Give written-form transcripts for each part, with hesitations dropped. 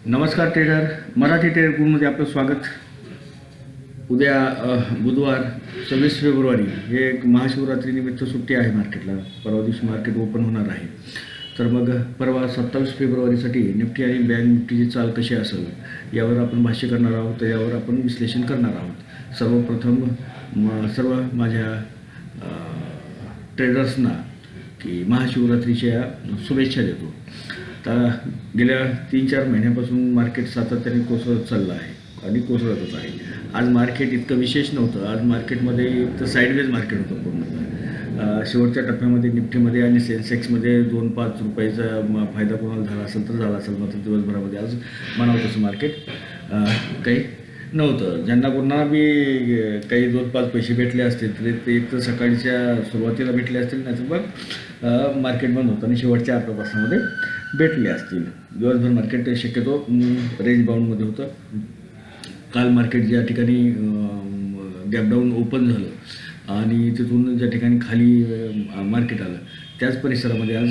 नमस्कार trader, Marathi trader ग्रुपमध्ये आपलं स्वागत. उद्या बुधवार 26 फेब्रुवारी हे एक महाशिवरात्रीनिमित्त सुट्टी आहे मार्केटला. परवा दिवशी मार्केट ओपन होणार आहे. तर मग परवा 27 फेब्रुवारीसाठी निफ्टी आणि बँक निफ्टीची चाल कशी असेल यावर आपण भाष्य करणार आहोत. तर यावर आपण विश्लेषण करणार आहोत. सर्वप्रथम सर्व माझ्या ट्रेडर्सना की महाशिवरात्रीच्या शुभेच्छा देतो. तर गेल्या 3-4 महिन्यापासून मार्केट सातत्याने कोसळत चाललं आहे आणि कोसळतच आहे. आज मार्केट इतकं विशेष नव्हतं. आज मार्केटमध्ये एक तर साईडवेज मार्केट होतं पूर्ण. शेवटच्या टप्प्यामध्ये निफ्टीमध्ये आणि सेन्सेक्समध्ये 2-5 रुपयाचा फायदा कोणाला झाला असेल तर झाला असेल. मात्र दिवसभरामध्ये आज म्हणावं तसं मार्केट काही नव्हतं. ज्यांना कोणाला बी काही 2-5 पैसे भेटले असतील तरी ते एक तर सकाळच्या सुरुवातीला भेटले असतील, नाही तर मग मार्केट बंद होतं आणि शेवटच्या अर्ध्या तासामध्ये भेटले असतील. दिवसभर मार्केट शक्यतो रेंज बाउंडमध्ये होतं. काल मार्केट ज्या ठिकाणी गॅपडाऊन ओपन झालं आणि तिथून ज्या ठिकाणी खाली मार्केट आलं त्याच परिसरामध्ये आज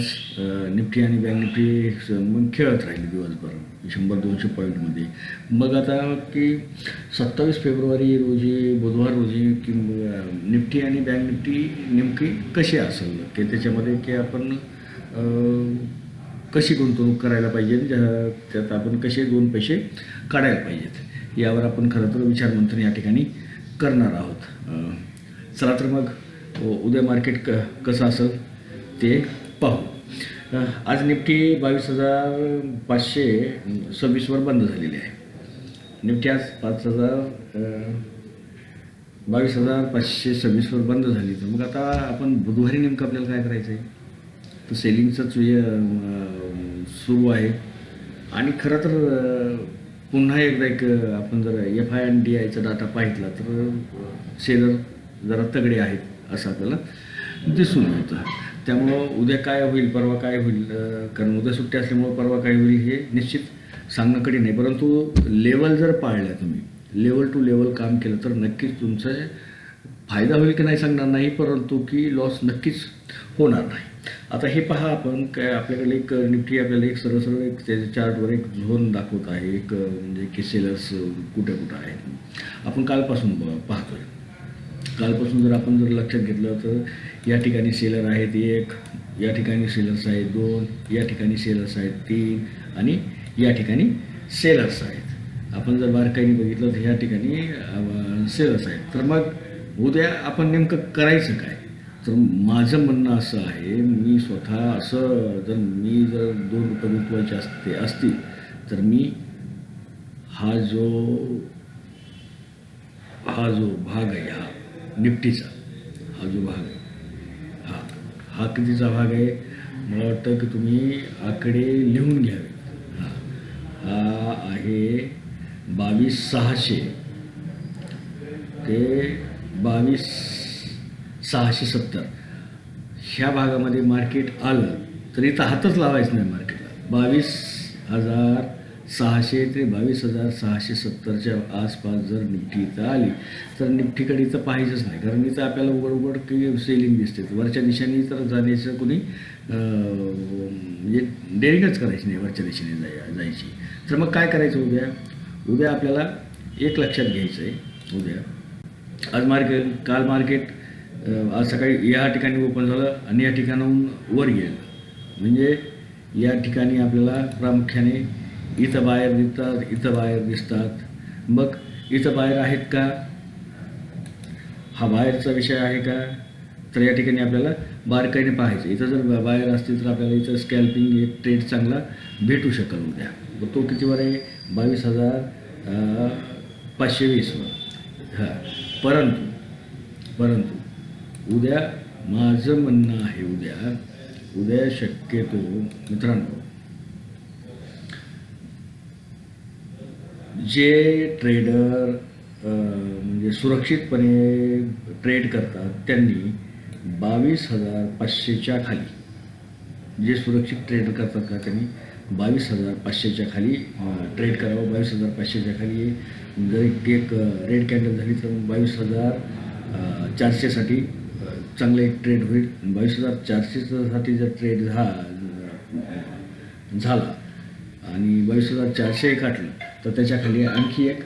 निफ्टी आणि बँक निफ्टी मग खेळत राहिली दिवसभर 100-200 पॉईंटमध्ये. मग आता की 27 फेब्रुवारी रोजी बुधवार रोजी की निफ्टी आणि बँक निफ्टी नेमकी कशी असेल की त्याच्यामध्ये की आपण कशी गुंतवणूक करायला पाहिजे, त्यात आपण कसे 2 पैसे काढायला पाहिजेत यावर आपण खरं तर विचारमंथन या ठिकाणी करणार आहोत. चला तर मग उद्या मार्केट कसं असेल ते पाहू. आज निफ्टी 22,526 वर बंद झालेली आहे. निफ्टी आज 22,526 वर बंद झाली. तर मग आता आपण बुधवारी नेमकं आपल्याला काय करायचं आहे, तर सेलिंगचंच सुरू आहे. आणि खरं तर पुन्हा एकदा एक आपण जर FI&DIचा डाटा पाहितला तर सेलर जरा तगडे आहेत असं आपल्याला दिसून येतं. त्यामुळं उद्या काय होईल, परवा काय होईल, कारण उद्या सुट्टी असल्यामुळं परवा काय होईल हे निश्चित सांगणं कठीण नाही. परंतु लेवल जर पाळल्या, तुम्ही लेवल टू लेवल काम केलं तर नक्कीच तुमचा फायदा होईल की नाही सांगणार नाही, परंतु की लॉस नक्कीच होणार नाही. आता हे पहा, आपण काय आपल्याकडे एक निफ्टी आपल्याला एक सरळ एक त्याच्या चार्टवर एक झोन दाखवत आहे, एक म्हणजे की सेलर्स कुठे कुठं आहेत आपण कालपासून पाहतोय. कालपासून जर आपण जर लक्षात घेतलं तर या ठिकाणी सेलर आहेत 1, या ठिकाणी सेलर्स आहेत 2, या ठिकाणी सेलर्स आहेत 3 आणि या ठिकाणी सेलर्स आहेत. आपण जर बारकाईने बघितलं तर या ठिकाणी सेलर्स आहेत. तर मग उद्या आपण नेमकं करायचं काय, तर माझं म्हणणं असं आहे, मी स्वतः असं जर 2 रुपये गुंतवायचे असतील तर मी हा जो भाग आहे, हा निफ्टीचा हा जो भाग आहे, हा कितीचा भाग आहे, मला वाटतं की तुम्ही आकडे लिहून घ्यावे. हा आहे 22,600 ते 22,670. ह्या भागामध्ये मार्केट आलं तर इथं हातच लावायचं नाही मार्केटला. 22,600 ते 22,670च्या आसपास जर निफ्टी इथं आली तर निफ्टीकडे इथं पाहिजेच नाही, कारण इथं आपल्याला उघड की सेलिंग दिसते. वरच्या दिशेने तर जाण्याचं कुणी म्हणजे डेअरिंगच करायची नाही वरच्या दिशेने जायची. तर मग काय करायचं उद्या आपल्याला एक लक्षात घ्यायचं आहे. उद्या आज काल मार्केट आज सकाळी या ठिकाणी ओपन झालं आणि या ठिकाणाहून वर गेलं, म्हणजे या ठिकाणी आपल्याला प्रामुख्याने इथं बाहेर दिसतात. मग इथं बाहेर आहेत का, हा बाहेरचा विषय आहे का, तर या ठिकाणी आपल्याला बारकाईने पाहायचं. इथं जर बाहेर असतील तर आपल्याला इथं स्कॅल्पिंग एक ट्रेड चांगला भेटू शकेल उद्या. मग तो कितीवर आहे, 22,520 वर. परंतु उद्या माझं म्हणणं आहे, उद्या शक्यतो मित्रांनो जे ट्रेडर म्हणजे सुरक्षितपणे ट्रेड करतात त्यांनी 22,500च्या खाली, जे सुरक्षित ट्रेड करतात का त्यांनी 22,500च्या खाली ट्रेड करावं. 22,500च्या खाली जर एक रेड कॅन्डल झाली तर 22,400साठी चांगलं एक ट्रेड होईल. 22,400साठी जर ट्रेड झाला आणि आणि 22,400 गाठलं तर त्याच्याखाली आणखी एक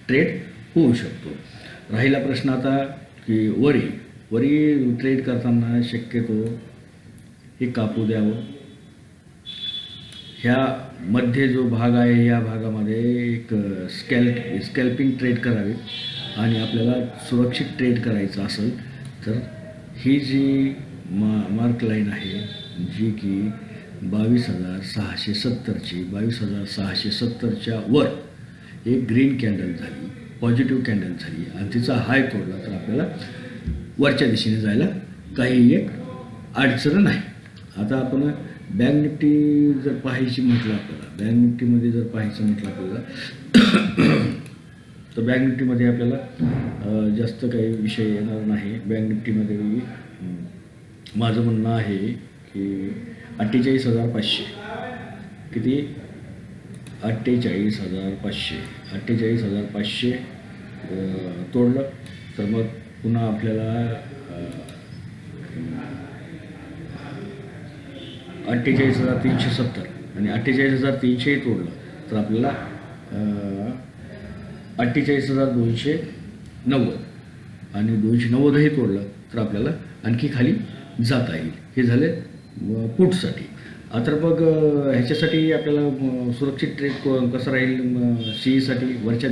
ट्रेड होऊ शकतो. राहिला प्रश्न आता की वरी ट्रेड करताना शक्यतो हे कापू द्यावं. ह्या मध्ये जो भाग आहे या भागामध्ये एक स्कॅल्पिंग ट्रेड करावी आणि आपल्याला सुरक्षित ट्रेड करायचं असेल तर ही जी मार्क लाईन आहे जी की 22,670ची 22,670च्या वर एक ग्रीन कॅन्डल झाली, पॉझिटिव्ह कॅन्डल झाली आणि तिचा हाय तोडला तर आपल्याला वरच्या दिशेने जायला काही एक अडचण नाही. आता आपण बँक निफ्टी जर पाहायची म्हटलं आपल्याला, बँक निफ्टीमध्ये जर पाहायचं म्हटलं आपल्याला तर बँक निफ्टीमध्ये आपल्याला जास्त काही विषय येणार नाही. बँक निफ्टीमध्ये माझं म्हणणं आहे की 48,500 किती 48,500 तोडलं तर मग पुन्हा आपल्याला 48,370 आणि 48,300 तोडलं तर आपल्याला 48,290 आणि 290ही तोडलं तर आपल्याला आणखी खाली जाता येईल. हे झाले पुटसाठी. आता मग ह्याच्यासाठी आपल्याला सुरक्षित ट्रेड कसं राहील सीईसाठी वरच्या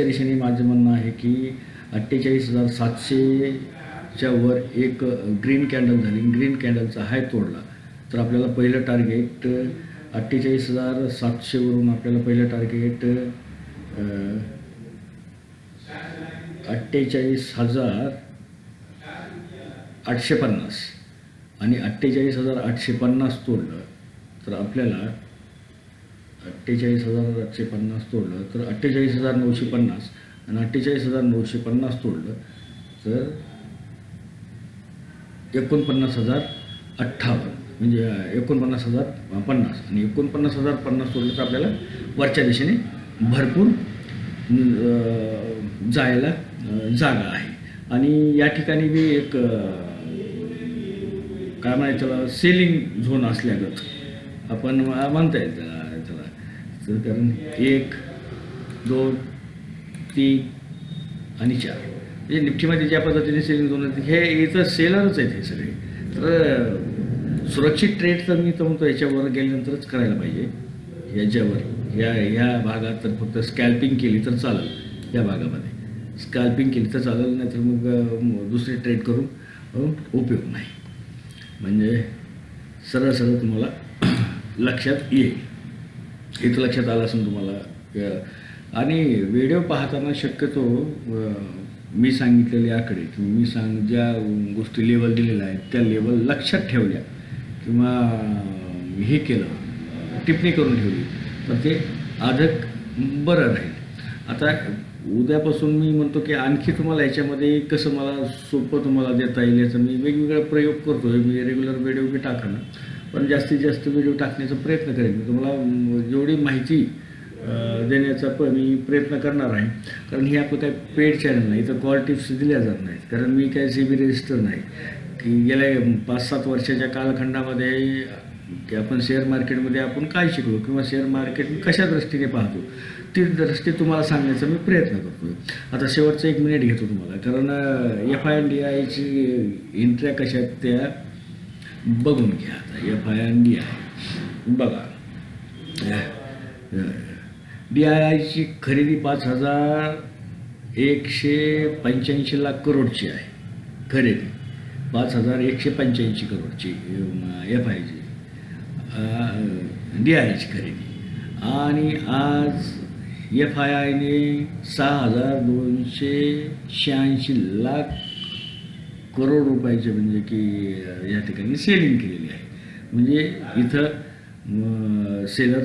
दिशेने माझं म्हणणं आहे की 48,700च्या वर एक ग्रीन कॅन्डल झाली, ग्रीन कॅन्डलचा हाय तोडला तर आपल्याला पहिलं टार्गेट 48,700वरून आपल्याला पहिलं टार्गेट 48,850 आणि 48,850 तोडलं तर आपल्याला 48,850 तोडलं तर 48,950 आणि 48,950 तोडलं तर 49,058 म्हणजे 49,050 आणि 49,050 तोडलं तर आपल्याला वरच्या दिशेने भरपूर जायला जागा आहे. आणि या ठिकाणी बी एक काय म्हणायचं त्याला सेलिंग झोन असल्यागत आपण म्हणता येईल त्याला तर कारण 1, 2, 3 आणि 4 म्हणजे निफ्टीमध्ये ज्या पद्धतीने सेलिंग झोन आहेत हे इथं सेलरच आहेत हे सगळे. तर सुरक्षित ट्रेड तर मी तर म्हणतो याच्यावर गेल्यानंतरच करायला पाहिजे. याच्यावर ह्या भागात तर फक्त स्कॅल्पिंग केली तर चालेल, या भागामध्ये स्कॅल्पिंग केली तर चालेल, नाही तर मग दुसरी ट्रेड करून उपयोग नाही. म्हणजे सरळ तुम्हाला लक्षात येईल. इथं लक्षात आलं असेल तुम्हाला. आणि व्हिडिओ पाहताना शक्यतो मी सांगितलेले आकडे किंवा मी ज्या गोष्टी लेवल दिलेल्या आहेत त्या लेवल लक्षात ठेवल्या किंवा हे केलं टिप्पणी करून ठेवली तर ते अधिक बरं राहील. आता उद्यापासून मी म्हणतो की आणखी तुम्हाला याच्यामध्ये कसं मला सोपं तुम्हाला देता येईल याचा मी वेगवेगळा प्रयोग करतो आहे. मी रेग्युलर व्हिडिओ बी टाकणं पण जास्तीत जास्त व्हिडिओ टाकण्याचा प्रयत्न करेन. मी तुम्हाला जेवढी माहिती देण्याचा मी प्रयत्न करणार आहे. कारण हे आपलं काही पेड चॅनल नाही, तर कॉल टिप्स दिल्या जात नाहीत. कारण मी काय CB रजिस्टर नाही की गेल्या 5-7 वर्षाच्या कालखंडामध्ये की आपण शेअर मार्केटमध्ये आपण काय शिकलो किंवा शेअर मार्केट कशा दृष्टीने पाहतो ती दृष्टी तुम्हाला सांगण्याचा मी प्रयत्न करतो. आता शेवटचं 1 मिनिट घेतो तुम्हाला, कारण FI&DIची एंट्र्या कशा आहेत त्या बघून घ्या. आता FI&DI बघा, DIIची खरेदी 5,185 लाख करोडची आहे. खरेदी 5,185 करोडची FIची DIIची खरेदी. आणि आज FIने 6,286 लाख करोड रुपयाचे म्हणजे की या ठिकाणी सेलिंग केलेली आहे. म्हणजे इथं सेलर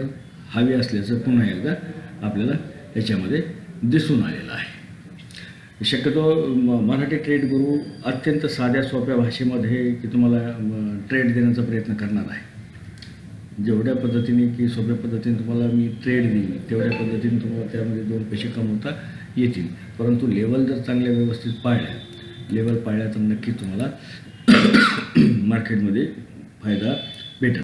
हवे असल्याचं पुन्हा एकदा आपल्याला याच्यामध्ये दिसून आलेलं आहे. शक्यतो मराठी ट्रेड गुरु अत्यंत साध्या सोप्या भाषेमध्ये की तुम्हाला ट्रेड देण्याचा प्रयत्न करणार आहे. जेवढ्या पद्धतीने की सोप्या पद्धतीने तुम्हाला मी ट्रेड देईल तेवढ्या पद्धतीने तुम्हाला त्यामध्ये 2 पैसे कमवता येतील. परंतु लेवल जर चांगल्या व्यवस्थित पाळल्या तर नक्की तुम्हाला मार्केटमध्ये फायदा